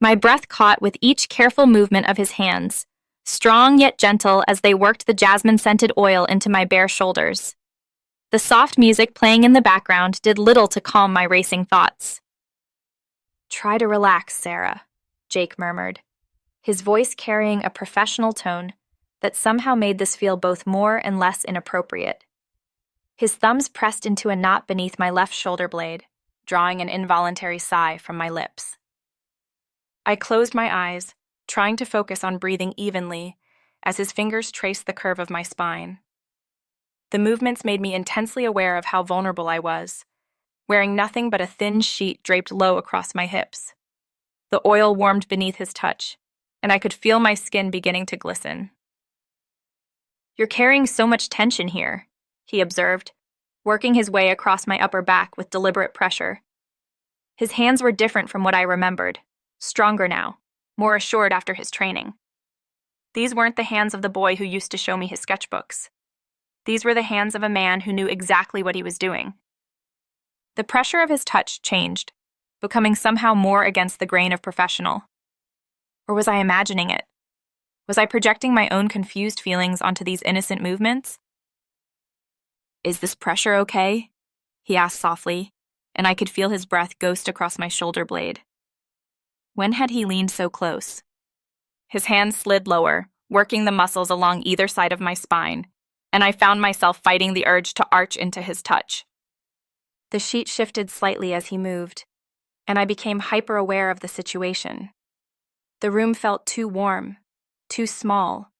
My breath caught with each careful movement of his hands, strong yet gentle as they worked the jasmine-scented oil into my bare shoulders. The soft music playing in the background did little to calm my racing thoughts. "Try to relax, Sarah," Jake murmured, his voice carrying a professional tone that somehow made this feel both more and less inappropriate. His thumbs pressed into a knot beneath my left shoulder blade, drawing an involuntary sigh from my lips. I closed my eyes, trying to focus on breathing evenly as his fingers traced the curve of my spine. The movements made me intensely aware of how vulnerable I was, wearing nothing but a thin sheet draped low across my hips. The oil warmed beneath his touch, and I could feel my skin beginning to glisten. "You're carrying so much tension here," he observed, working his way across my upper back with deliberate pressure. His hands were different from what I remembered, stronger now, more assured after his training. These weren't the hands of the boy who used to show me his sketchbooks. These were the hands of a man who knew exactly what he was doing. The pressure of his touch changed, becoming somehow more against the grain of professional. Or was I imagining it? Was I projecting my own confused feelings onto these innocent movements? "Is this pressure okay?" he asked softly, and I could feel his breath ghost across my shoulder blade. When had he leaned so close? His hands slid lower, working the muscles along either side of my spine, and I found myself fighting the urge to arch into his touch. The sheet shifted slightly as he moved, and I became hyper-aware of the situation. The room felt too warm, too small,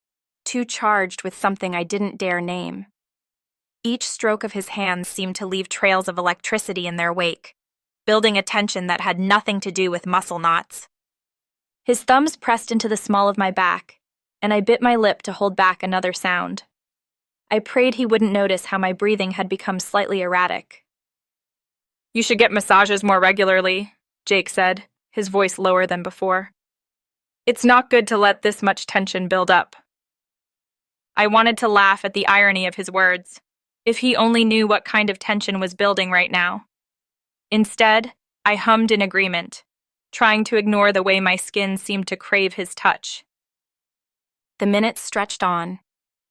too charged with something I didn't dare name. Each stroke of his hands seemed to leave trails of electricity in their wake, building a tension that had nothing to do with muscle knots. His thumbs pressed into the small of my back, and I bit my lip to hold back another sound. I prayed he wouldn't notice how my breathing had become slightly erratic. "You should get massages more regularly," Jake said, his voice lower than before. "It's not good to let this much tension build up." I wanted to laugh at the irony of his words. If he only knew what kind of tension was building right now. Instead, I hummed in agreement, trying to ignore the way my skin seemed to crave his touch. The minutes stretched on,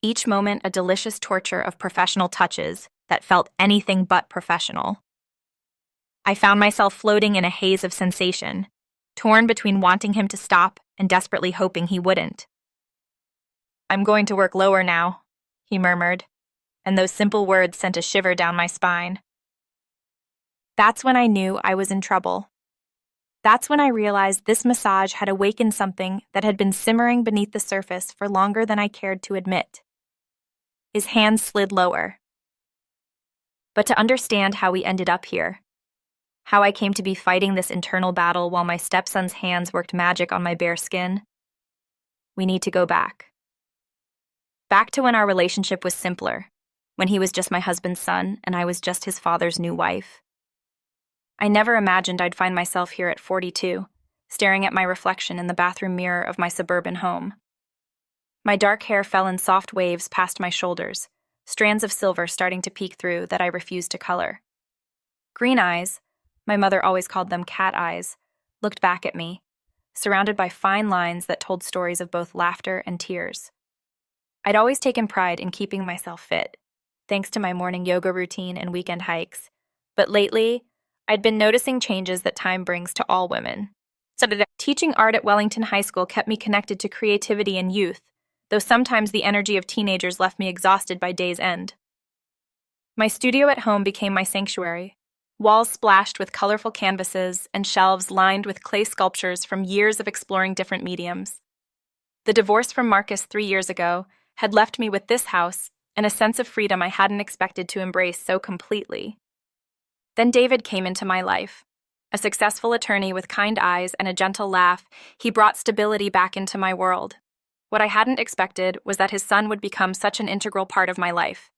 each moment a delicious torture of professional touches that felt anything but professional. I found myself floating in a haze of sensation, torn between wanting him to stop and desperately hoping he wouldn't. "I'm going to work lower now," he murmured, and those simple words sent a shiver down my spine. That's when I knew I was in trouble. That's when I realized this massage had awakened something that had been simmering beneath the surface for longer than I cared to admit. His hands slid lower. But to understand how we ended up here, how I came to be fighting this internal battle while my stepson's hands worked magic on my bare skin, we need to go back. Back to when our relationship was simpler, when he was just my husband's son and I was just his father's new wife. I never imagined I'd find myself here at 42, staring at my reflection in the bathroom mirror of my suburban home. My dark hair fell in soft waves past my shoulders, strands of silver starting to peek through that I refused to color. Green eyes, my mother always called them cat eyes, looked back at me, surrounded by fine lines that told stories of both laughter and tears. I'd always taken pride in keeping myself fit, thanks to my morning yoga routine and weekend hikes, but lately, I'd been noticing changes that time brings to all women. Teaching art at Wellington High School kept me connected to creativity and youth, though sometimes the energy of teenagers left me exhausted by day's end. My studio at home became my sanctuary, walls splashed with colorful canvases and shelves lined with clay sculptures from years of exploring different mediums. The divorce from Marcus 3 years ago had left me with this house and a sense of freedom I hadn't expected to embrace so completely. Then David came into my life. A successful attorney with kind eyes and a gentle laugh, he brought stability back into my world. What I hadn't expected was that his son would become such an integral part of my life.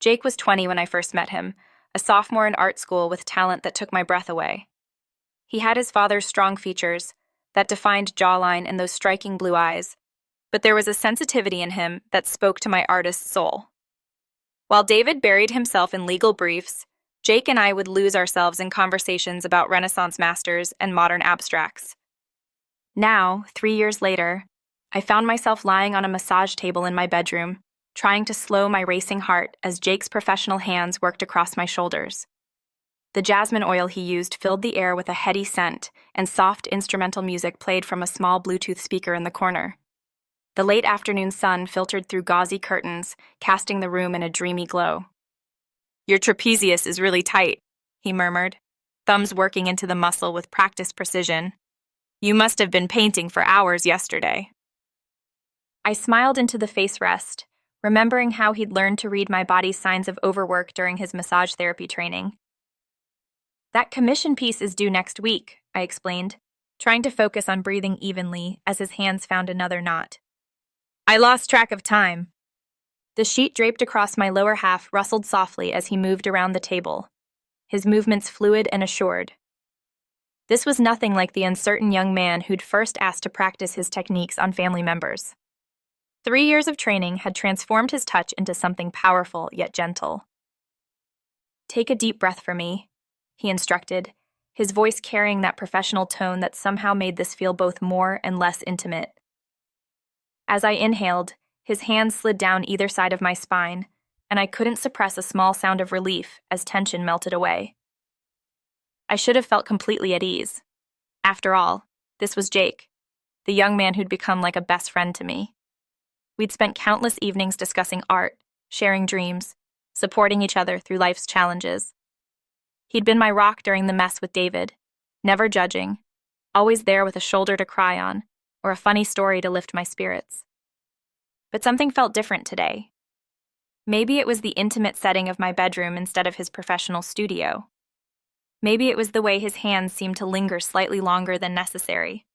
Jake was 20 when I first met him, a sophomore in art school with talent that took my breath away. He had his father's strong features, that defined jawline and those striking blue eyes, but there was a sensitivity in him that spoke to my artist's soul. While David buried himself in legal briefs, Jake and I would lose ourselves in conversations about Renaissance masters and modern abstracts. Now, 3 years later, I found myself lying on a massage table in my bedroom, trying to slow my racing heart as Jake's professional hands worked across my shoulders. The jasmine oil he used filled the air with a heady scent, and soft instrumental music played from a small Bluetooth speaker in the corner. The late afternoon sun filtered through gauzy curtains, casting the room in a dreamy glow. "Your trapezius is really tight," he murmured, thumbs working into the muscle with practiced precision. "You must have been painting for hours yesterday." I smiled into the face rest, remembering how he'd learned to read my body's signs of overwork during his massage therapy training. "That commission piece is due next week," I explained, trying to focus on breathing evenly as his hands found another knot. I lost track of time. The sheet draped across my lower half rustled softly as he moved around the table, his movements fluid and assured. This was nothing like the uncertain young man who'd first asked to practice his techniques on family members. 3 years of training had transformed his touch into something powerful yet gentle. "Take a deep breath for me," he instructed, his voice carrying that professional tone that somehow made this feel both more and less intimate. As I inhaled, his hands slid down either side of my spine, and I couldn't suppress a small sound of relief as tension melted away. I should have felt completely at ease. After all, this was Jake, the young man who'd become like a best friend to me. We'd spent countless evenings discussing art, sharing dreams, supporting each other through life's challenges. He'd been my rock during the mess with David, never judging, always there with a shoulder to cry on, or a funny story to lift my spirits. But something felt different today. Maybe it was the intimate setting of my bedroom instead of his professional studio. Maybe it was the way his hands seemed to linger slightly longer than necessary,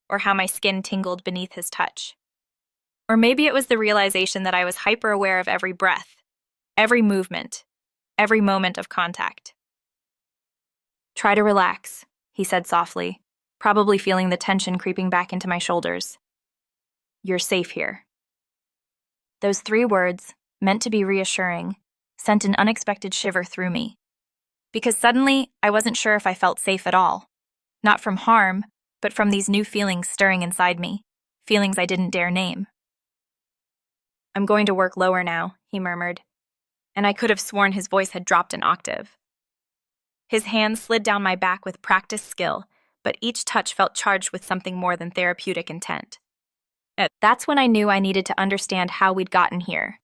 or how my skin tingled beneath his touch. Or maybe it was the realization that I was hyper-aware of every breath, every movement, every moment of contact. "Try to relax," he said softly, probably feeling the tension creeping back into my shoulders. "You're safe here." Those 3 words, meant to be reassuring, sent an unexpected shiver through me. Because suddenly, I wasn't sure if I felt safe at all. Not from harm, but from these new feelings stirring inside me, feelings I didn't dare name. "I'm going to work lower now," he murmured, and I could have sworn his voice had dropped an octave. His hands slid down my back with practiced skill, but each touch felt charged with something more than therapeutic intent. That's when I knew I needed to understand how we'd gotten here,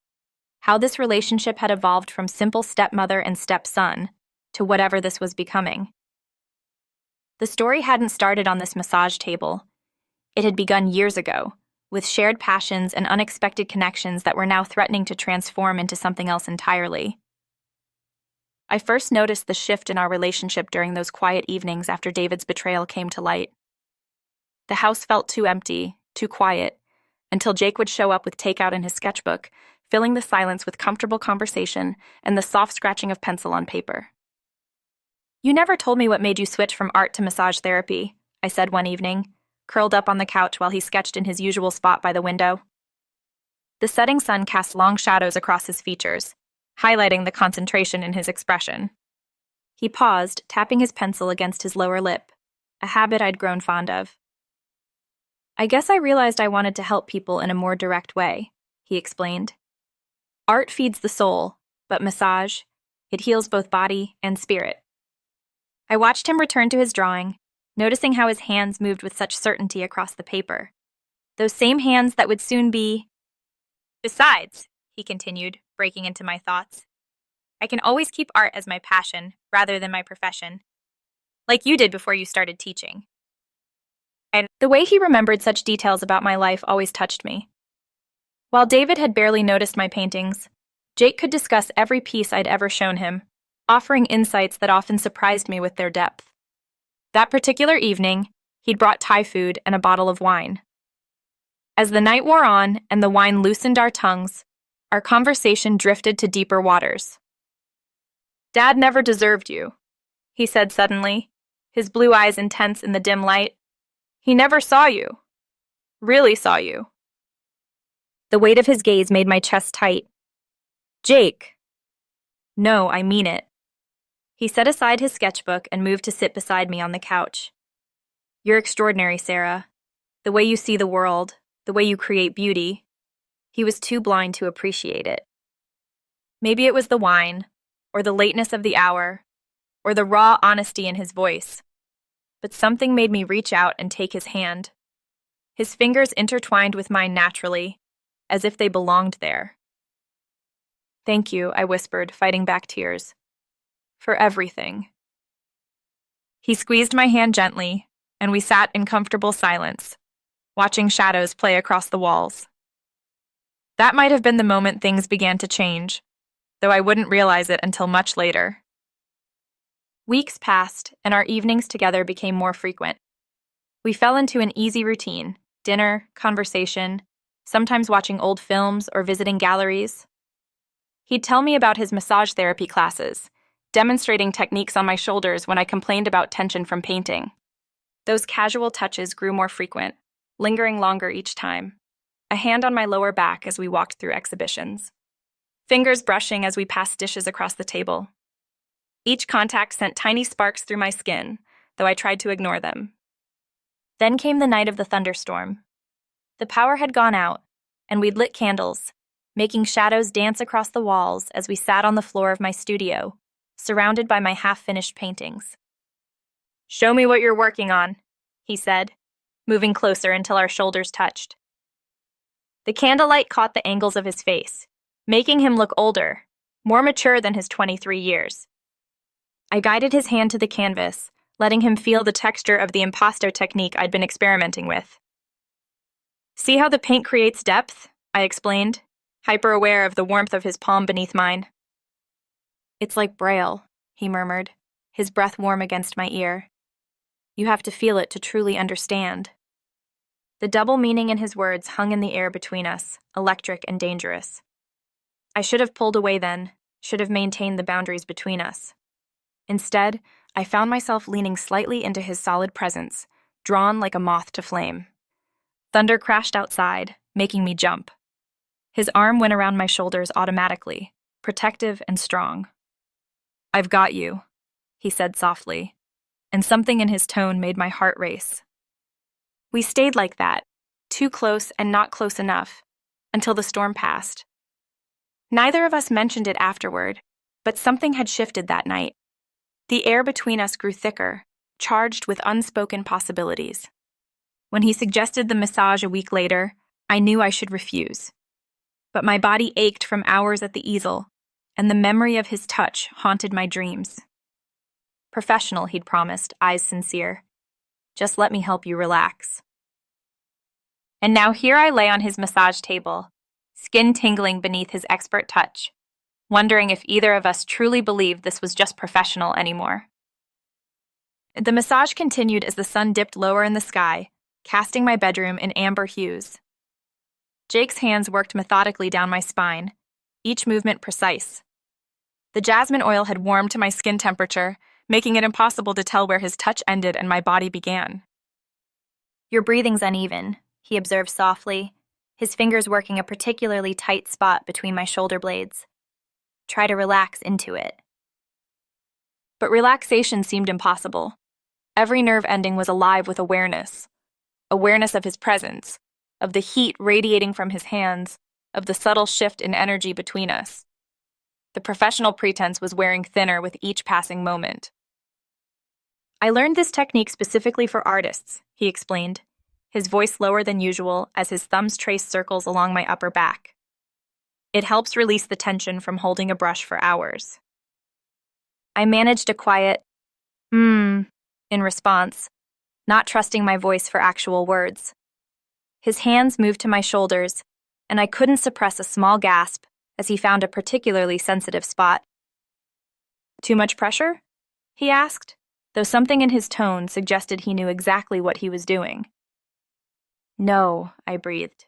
how this relationship had evolved from simple stepmother and stepson to whatever this was becoming. The story hadn't started on this massage table. It had begun years ago, with shared passions and unexpected connections that were now threatening to transform into something else entirely. I first noticed the shift in our relationship during those quiet evenings after David's betrayal came to light. The house felt too empty, too quiet, until Jake would show up with takeout in his sketchbook, filling the silence with comfortable conversation and the soft scratching of pencil on paper. "You never told me what made you switch from art to massage therapy," I said one evening, curled up on the couch while he sketched in his usual spot by the window. The setting sun cast long shadows across his features, highlighting the concentration in his expression. He paused, tapping his pencil against his lower lip, a habit I'd grown fond of. "I guess I realized I wanted to help people in a more direct way," he explained. "Art feeds the soul, but massage, it heals both body and spirit." I watched him return to his drawing, noticing how his hands moved with such certainty across the paper. Those same hands that would soon be... "Besides," he continued, breaking into my thoughts, "I can always keep art as my passion rather than my profession, like you did before you started teaching." And the way he remembered such details about my life always touched me. While David had barely noticed my paintings, Jake could discuss every piece I'd ever shown him, offering insights that often surprised me with their depth. That particular evening, he'd brought Thai food and a bottle of wine. As the night wore on and the wine loosened our tongues, our conversation drifted to deeper waters. "Dad never deserved you," he said suddenly, his blue eyes intense in the dim light. "He never saw you. Really saw you." The weight of his gaze made my chest tight. "Jake." "No, I mean it." He set aside his sketchbook and moved to sit beside me on the couch. "You're extraordinary, Sarah. The way you see the world, the way you create beauty. He was too blind to appreciate it. Maybe it was the wine, or the lateness of the hour, or the raw honesty in his voice. But something made me reach out and take his hand. His fingers intertwined with mine naturally, as if they belonged there. "Thank you," I whispered, fighting back tears. "For everything." He squeezed my hand gently, and we sat in comfortable silence, watching shadows play across the walls. That might have been the moment things began to change, though I wouldn't realize it until much later. Weeks passed, and our evenings together became more frequent. We fell into an easy routine: dinner, conversation, sometimes watching old films or visiting galleries. He'd tell me about his massage therapy classes, demonstrating techniques on my shoulders when I complained about tension from painting. Those casual touches grew more frequent, lingering longer each time. A hand on my lower back as we walked through exhibitions. Fingers brushing as we passed dishes across the table. Each contact sent tiny sparks through my skin, though I tried to ignore them. Then came the night of the thunderstorm. The power had gone out, and we'd lit candles, making shadows dance across the walls as we sat on the floor of my studio, surrounded by my half-finished paintings. "Show me what you're working on," he said, moving closer until our shoulders touched. The candlelight caught the angles of his face, making him look older, more mature than his 23 years. I guided his hand to the canvas, letting him feel the texture of the impasto technique I'd been experimenting with. "See how the paint creates depth?" I explained, hyper-aware of the warmth of his palm beneath mine. "It's like Braille," he murmured, his breath warm against my ear. "You have to feel it to truly understand." The double meaning in his words hung in the air between us, electric and dangerous. I should have pulled away then, should have maintained the boundaries between us. Instead, I found myself leaning slightly into his solid presence, drawn like a moth to flame. Thunder crashed outside, making me jump. His arm went around my shoulders automatically, protective and strong. "I've got you," he said softly, and something in his tone made my heart race. We stayed like that, too close and not close enough, until the storm passed. Neither of us mentioned it afterward, but something had shifted that night. The air between us grew thicker, charged with unspoken possibilities. When he suggested the massage a week later, I knew I should refuse. But my body ached from hours at the easel, and the memory of his touch haunted my dreams. "Professional," he'd promised, eyes sincere. "Just let me help you relax." And now here I lay on his massage table, skin tingling beneath his expert touch, wondering if either of us truly believed this was just professional anymore. The massage continued as the sun dipped lower in the sky, casting my bedroom in amber hues. Jake's hands worked methodically down my spine, each movement precise. The jasmine oil had warmed to my skin temperature, making it impossible to tell where his touch ended and my body began. "Your breathing's uneven," he observed softly, his fingers working a particularly tight spot between my shoulder blades. "Try to relax into it." But relaxation seemed impossible. Every nerve ending was alive with awareness. Awareness of his presence, of the heat radiating from his hands, of the subtle shift in energy between us. The professional pretense was wearing thinner with each passing moment. "I learned this technique specifically for artists," he explained, his voice lower than usual as his thumbs traced circles along my upper back. "It helps release the tension from holding a brush for hours." I managed a quiet, in response, not trusting my voice for actual words. His hands moved to my shoulders, and I couldn't suppress a small gasp as he found a particularly sensitive spot. "Too much pressure?" he asked, though something in his tone suggested he knew exactly what he was doing. "No," I breathed.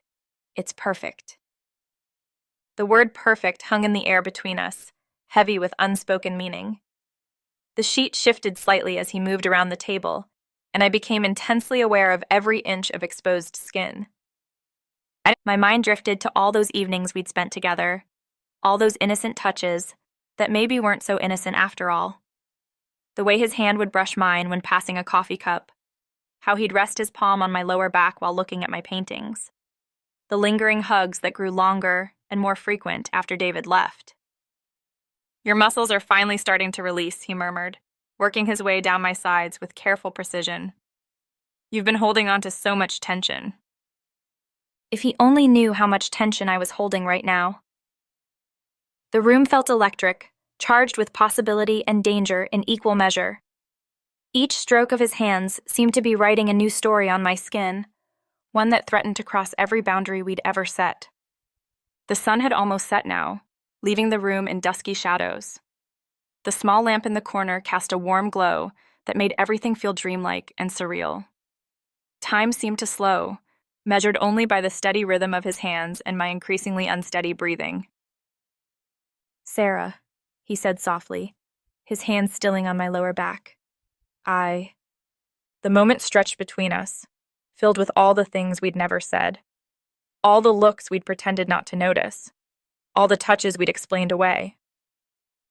"It's perfect." The word perfect hung in the air between us, heavy with unspoken meaning. The sheet shifted slightly as he moved around the table, and I became intensely aware of every inch of exposed skin. My mind drifted to all those evenings we'd spent together, all those innocent touches that maybe weren't so innocent after all. The way his hand would brush mine when passing a coffee cup, how he'd rest his palm on my lower back while looking at my paintings. The lingering hugs that grew longer and more frequent after David left. "Your muscles are finally starting to release," he murmured, working his way down my sides with careful precision. "You've been holding on to so much tension." If he only knew how much tension I was holding right now. The room felt electric, charged with possibility and danger in equal measure. Each stroke of his hands seemed to be writing a new story on my skin, one that threatened to cross every boundary we'd ever set. The sun had almost set now, leaving the room in dusky shadows. The small lamp in the corner cast a warm glow that made everything feel dreamlike and surreal. Time seemed to slow, measured only by the steady rhythm of his hands and my increasingly unsteady breathing. "Sarah," he said softly, his hands stilling on my lower back. The moment stretched between us, filled with all the things we'd never said, all the looks we'd pretended not to notice, all the touches we'd explained away.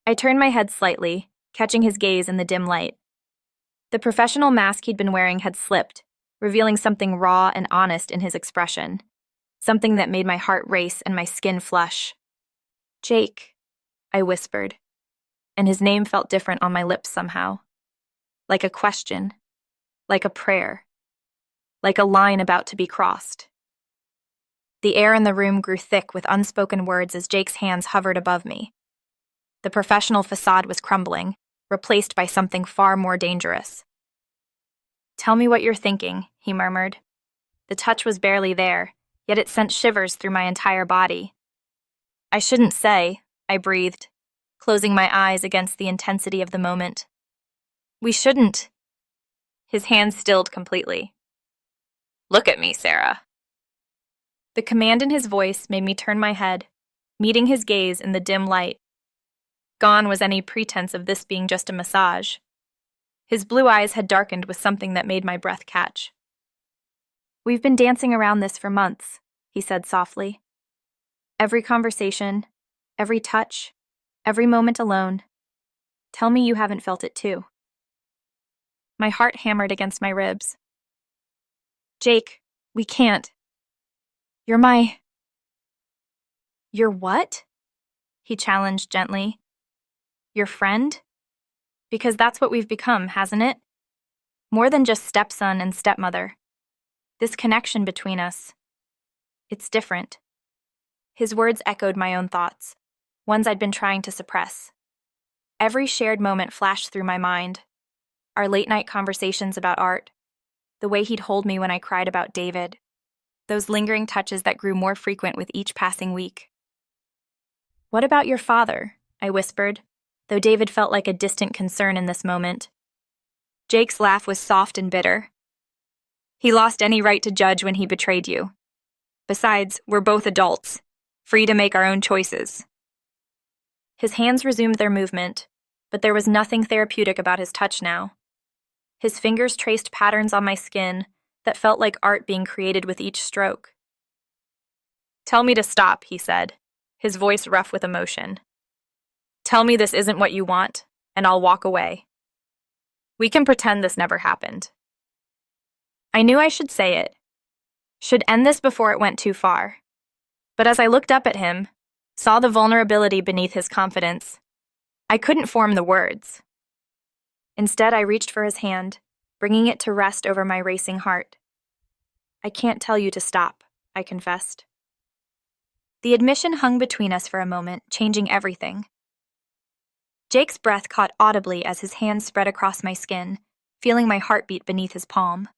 I turned my head slightly, catching his gaze in the dim light. The professional mask he'd been wearing had slipped, revealing something raw and honest in his expression, something that made my heart race and my skin flush. "Jake," I whispered, and his name felt different on my lips somehow. Like a question, like a prayer, like a line about to be crossed. The air in the room grew thick with unspoken words as Jake's hands hovered above me. The professional facade was crumbling, replaced by something far more dangerous. "Tell me what you're thinking," he murmured. The touch was barely there, yet it sent shivers through my entire body. "I shouldn't say," I breathed, closing my eyes against the intensity of the moment. "We shouldn't." His hands stilled completely. "Look at me, Sarah." The command in his voice made me turn my head, meeting his gaze in the dim light. Gone was any pretense of this being just a massage. His blue eyes had darkened with something that made my breath catch. "We've been dancing around this for months," he said softly. "Every conversation, every touch, every moment alone. Tell me you haven't felt it too." My heart hammered against my ribs. "Jake, we can't. You're my..." "You're what?" he challenged gently. "Your friend? Because that's what we've become, hasn't it? More than just stepson and stepmother. This connection between us. It's different." His words echoed my own thoughts, ones I'd been trying to suppress. Every shared moment flashed through my mind. Our late-night conversations about art, the way he'd hold me when I cried about David, those lingering touches that grew more frequent with each passing week. "What about your father?" I whispered, though David felt like a distant concern in this moment. Jake's laugh was soft and bitter. "He lost any right to judge when he betrayed you. Besides, we're both adults, free to make our own choices." His hands resumed their movement, but there was nothing therapeutic about his touch now. His fingers traced patterns on my skin that felt like art being created with each stroke. "Tell me to stop," he said, his voice rough with emotion. "Tell me this isn't what you want, and I'll walk away. We can pretend this never happened." I knew I should say it, should end this before it went too far. But as I looked up at him, saw the vulnerability beneath his confidence, I couldn't form the words. Instead, I reached for his hand, bringing it to rest over my racing heart. "I can't tell you to stop," I confessed. The admission hung between us for a moment, changing everything. Jake's breath caught audibly as his hand spread across my skin, feeling my heartbeat beneath his palm.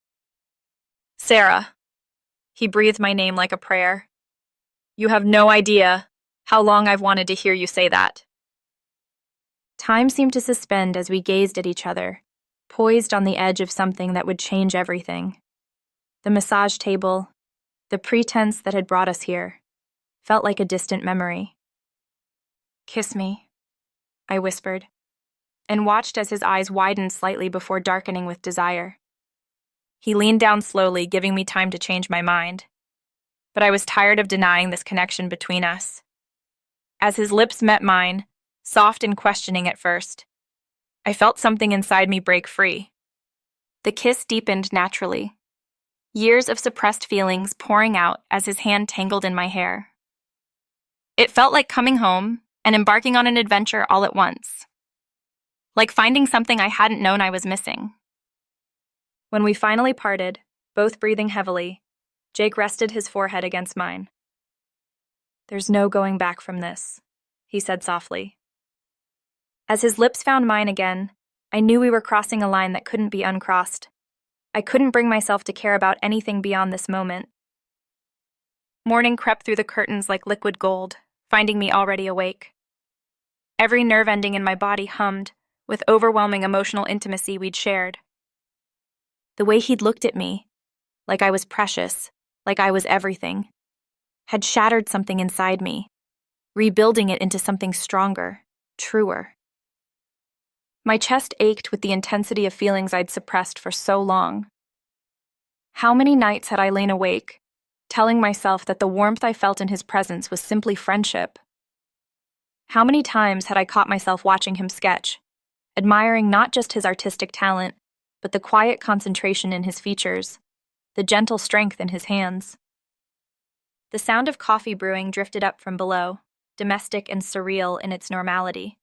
"Sarah," he breathed my name like a prayer. "You have no idea how long I've wanted to hear you say that." Time seemed to suspend as we gazed at each other, poised on the edge of something that would change everything. The massage table, the pretense that had brought us here, felt like a distant memory. "Kiss me," I whispered, and watched as his eyes widened slightly before darkening with desire. He leaned down slowly, giving me time to change my mind. But I was tired of denying this connection between us. As his lips met mine, soft and questioning at first, I felt something inside me break free. The kiss deepened naturally, years of suppressed feelings pouring out as his hand tangled in my hair. It felt like coming home and embarking on an adventure all at once, like finding something I hadn't known I was missing. When we finally parted, both breathing heavily, Jake rested his forehead against mine. "There's no going back from this," he said softly. As his lips found mine again, I knew we were crossing a line that couldn't be uncrossed. I couldn't bring myself to care about anything beyond this moment. Morning crept through the curtains like liquid gold, finding me already awake. Every nerve ending in my body hummed with overwhelming emotional intimacy we'd shared. The way he'd looked at me, like I was precious, like I was everything, had shattered something inside me, rebuilding it into something stronger, truer. My chest ached with the intensity of feelings I'd suppressed for so long. How many nights had I lain awake, telling myself that the warmth I felt in his presence was simply friendship? How many times had I caught myself watching him sketch, admiring not just his artistic talent, but the quiet concentration in his features, the gentle strength in his hands. The sound of coffee brewing drifted up from below, domestic and surreal in its normality.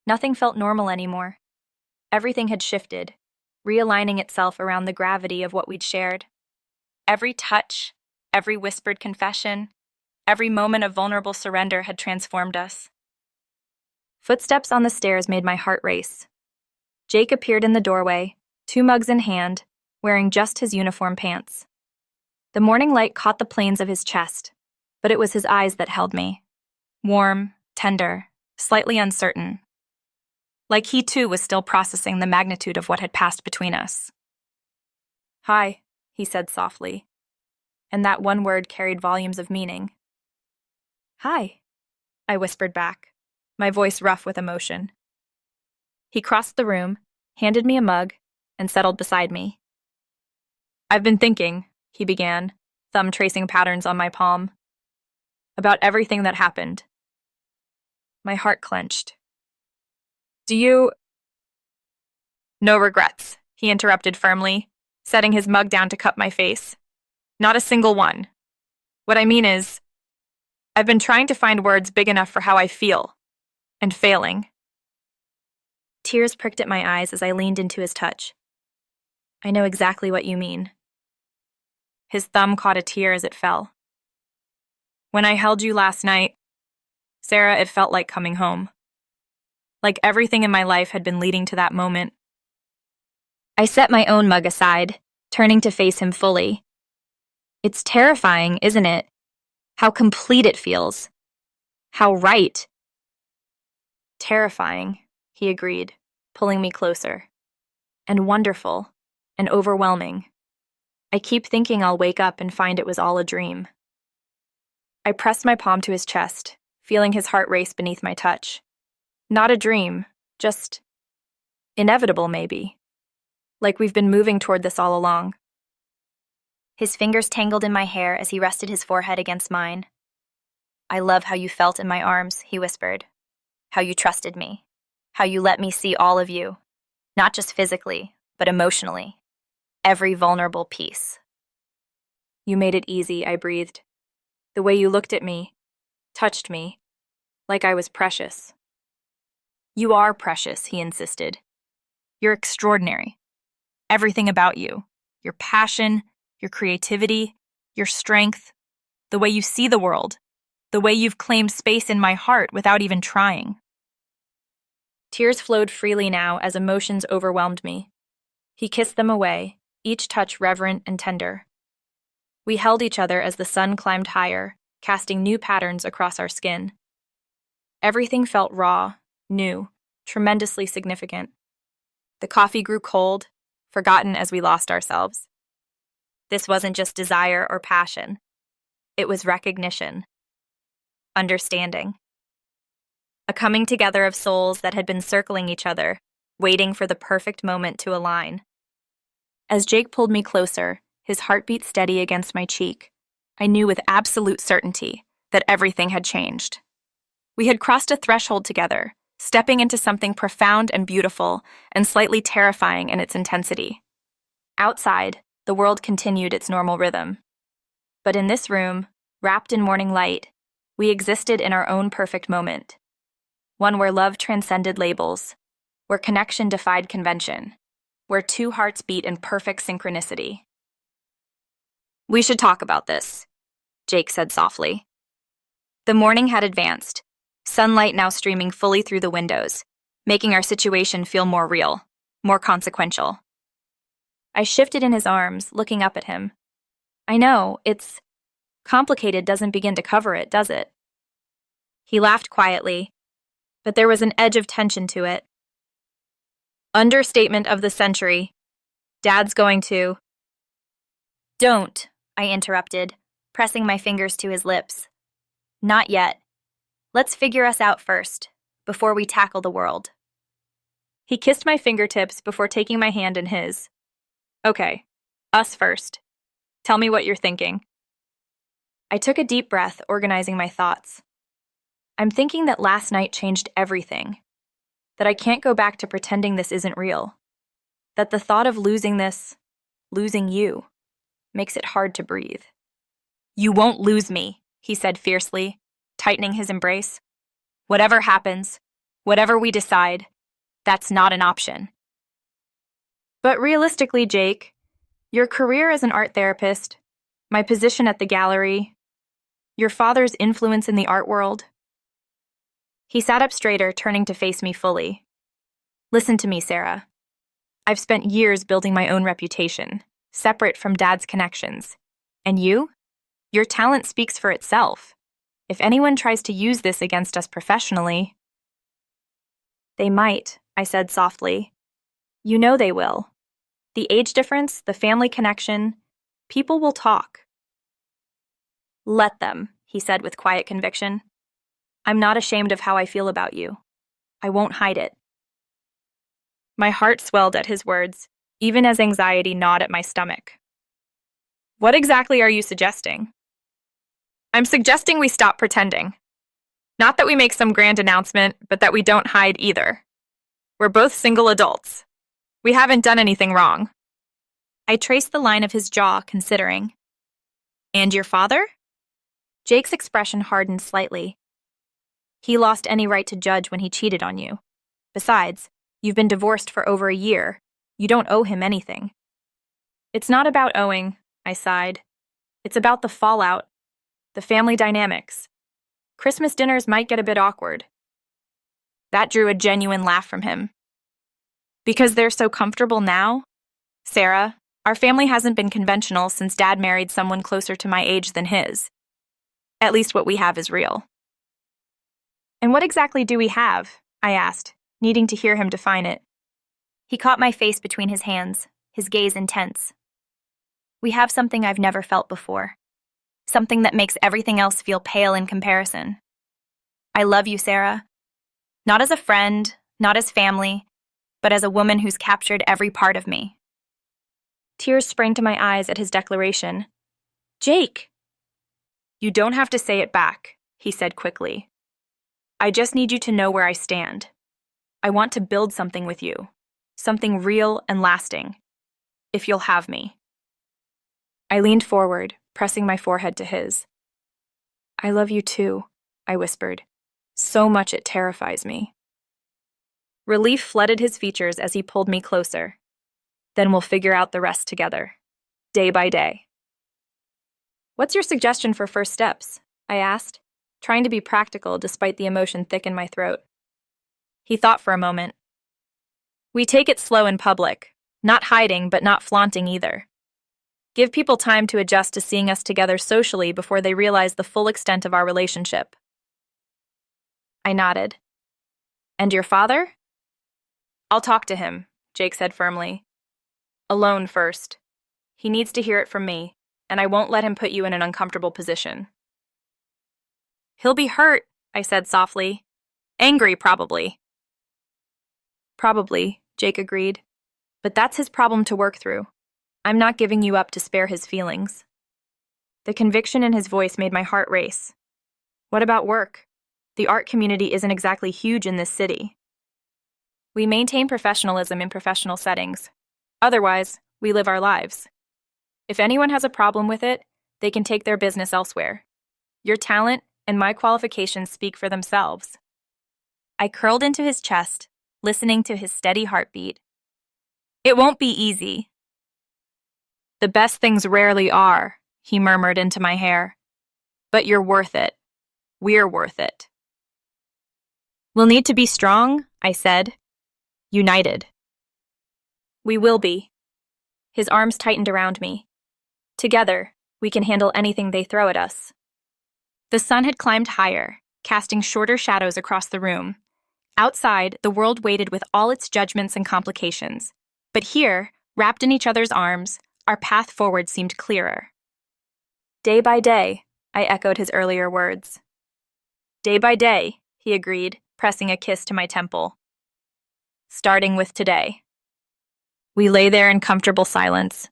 Nothing felt normal anymore. Everything had shifted, realigning itself around the gravity of what we'd shared. Every touch, every whispered confession, every moment of vulnerable surrender had transformed us. Footsteps on the stairs made my heart race. Jake appeared in the doorway, 2 mugs in hand, wearing just his uniform pants. The morning light caught the planes of his chest, but it was his eyes that held me. Warm, tender, slightly uncertain. Like he too was still processing the magnitude of what had passed between us. "Hi," he said softly, and that one word carried volumes of meaning. "Hi," I whispered back, my voice rough with emotion. He crossed the room, handed me a mug, and settled beside me. "I've been thinking," he began, thumb tracing patterns on my palm, "about everything that happened." My heart clenched. "Do you—" "No regrets," he interrupted firmly, setting his mug down to cup my face. "Not a single one. What I mean is, I've been trying to find words big enough for how I feel, and failing." Tears pricked at my eyes as I leaned into his touch. "I know exactly what you mean." His thumb caught a tear as it fell. "When I held you last night, Sarah, it felt like coming home. Like everything in my life had been leading to that moment." I set my own mug aside, turning to face him fully. "It's terrifying, isn't it? How complete it feels. How right." "Terrifying," he agreed, pulling me closer. "And wonderful, and overwhelming. I keep thinking I'll wake up and find it was all a dream." I pressed my palm to his chest, feeling his heart race beneath my touch. Not a dream, just inevitable maybe. Like we've been moving toward this all along. His fingers tangled in my hair as he rested his forehead against mine. "I love how you felt in my arms," he whispered. "How you trusted me. How you let me see all of you. Not just physically, but emotionally. Every vulnerable piece." "You made it easy," I breathed. "The way you looked at me, touched me, like I was precious." "You are precious," he insisted. "You're extraordinary. Everything about you. Your passion, your creativity, your strength, the way you see the world, the way you've claimed space in my heart without even trying." Tears flowed freely now as emotions overwhelmed me. He kissed them away, each touch reverent and tender. We held each other as the sun climbed higher, casting new patterns across our skin. Everything felt raw, new, tremendously significant. The coffee grew cold, forgotten as we lost ourselves. This wasn't just desire or passion. It was recognition, understanding. A coming together of souls that had been circling each other, waiting for the perfect moment to align. As Jake pulled me closer, his heartbeat steady against my cheek, I knew with absolute certainty that everything had changed. We had crossed a threshold together, stepping into something profound and beautiful, and slightly terrifying in its intensity. Outside, the world continued its normal rhythm. But in this room, wrapped in morning light, we existed in our own perfect moment. One where love transcended labels, where connection defied convention, where two hearts beat in perfect synchronicity. "We should talk about this," Jake said softly. The morning had advanced, sunlight now streaming fully through the windows, making our situation feel more real, more consequential. I shifted in his arms, looking up at him. "I know, it's complicated doesn't begin to cover it, does it?" He laughed quietly, but there was an edge of tension to it. "Understatement of the century. Dad's going to—" "Don't," I interrupted, pressing my fingers to his lips. "Not yet. Let's figure us out first, before we tackle the world." He kissed my fingertips before taking my hand in his. "Okay, us first. Tell me what you're thinking." I took a deep breath, organizing my thoughts. I'm thinking that last night changed everything. That I can't go back to pretending this isn't real. That the thought of losing you, makes it hard to breathe. "You won't lose me," he said fiercely, tightening his embrace. "Whatever happens, whatever we decide, that's not an option." "But realistically, Jake, your career as an art therapist, my position at the gallery, your father's influence in the art world." He sat up straighter, turning to face me fully. "Listen to me, Sarah. I've spent years building my own reputation, separate from Dad's connections. And your talent speaks for itself. If anyone tries to use this against us professionally—" "They might," I said softly. "You know they will. The age difference, the family connection, people will talk." "Let them," he said with quiet conviction. "I'm not ashamed of how I feel about you. I won't hide it." My heart swelled at his words, even as anxiety gnawed at my stomach. "What exactly are you suggesting?" "I'm suggesting we stop pretending. Not that we make some grand announcement, but that we don't hide either. We're both single adults. We haven't done anything wrong." I traced the line of his jaw, considering. "And your father?" Jake's expression hardened slightly. "He lost any right to judge when he cheated on you. Besides, you've been divorced for over a year. You don't owe him anything." "It's not about owing," I sighed. "It's about the fallout, the family dynamics. Christmas dinners might get a bit awkward." That drew a genuine laugh from him. "Because they're so comfortable now? Sarah, our family hasn't been conventional since Dad married someone closer to my age than his. At least what we have is real." "And what exactly do we have?" I asked, needing to hear him define it. He caught my face between his hands, his gaze intense. "We have something I've never felt before. Something that makes everything else feel pale in comparison. I love you, Sarah. Not as a friend, not as family, but as a woman who's captured every part of me." Tears sprang to my eyes at his declaration. "Jake!" "You don't have to say it back," he said quickly. "I just need you to know where I stand. I want to build something with you, something real and lasting, if you'll have me." I leaned forward, pressing my forehead to his. "I love you too," I whispered. "So much it terrifies me." Relief flooded his features as he pulled me closer. "Then we'll figure out the rest together, day by day." "What's your suggestion for first steps?" I asked, trying to be practical despite the emotion thick in my throat. He thought for a moment. "We take it slow in public, not hiding but not flaunting either. Give people time to adjust to seeing us together socially before they realize the full extent of our relationship." I nodded. "And your father?" "I'll talk to him," Jake said firmly. "Alone first. He needs to hear it from me, and I won't let him put you in an uncomfortable position." "He'll be hurt," I said softly. "Angry, probably." "Probably," Jake agreed. "But that's his problem to work through. I'm not giving you up to spare his feelings." The conviction in his voice made my heart race. "What about work? The art community isn't exactly huge in this city." "We maintain professionalism in professional settings. Otherwise, we live our lives. If anyone has a problem with it, they can take their business elsewhere. Your talent and my qualifications speak for themselves. I curled into his chest, listening to his steady heartbeat. It won't be easy. The best things rarely are, he murmured into my hair. But you're worth it. We're worth it. We'll need to be strong, I said. United. We will be. His arms tightened around me. Together, we can handle anything they throw at us. The sun had climbed higher, casting shorter shadows across the room. Outside, the world waited with all its judgments and complications. But here, wrapped in each other's arms, our path forward seemed clearer. Day by day, I echoed his earlier words. Day by day, he agreed, pressing a kiss to my temple. Starting with today. We lay there in comfortable silence,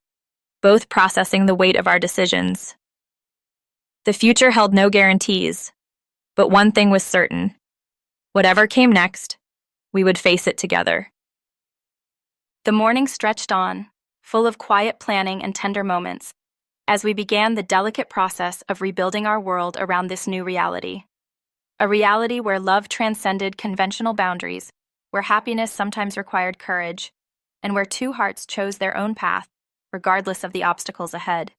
both processing the weight of our decisions. The future held no guarantees, but one thing was certain. Whatever came next, we would face it together. The morning stretched on, full of quiet planning and tender moments, as we began the delicate process of rebuilding our world around this new reality. A reality where love transcended conventional boundaries, where happiness sometimes required courage, and where two hearts chose their own path, regardless of the obstacles ahead.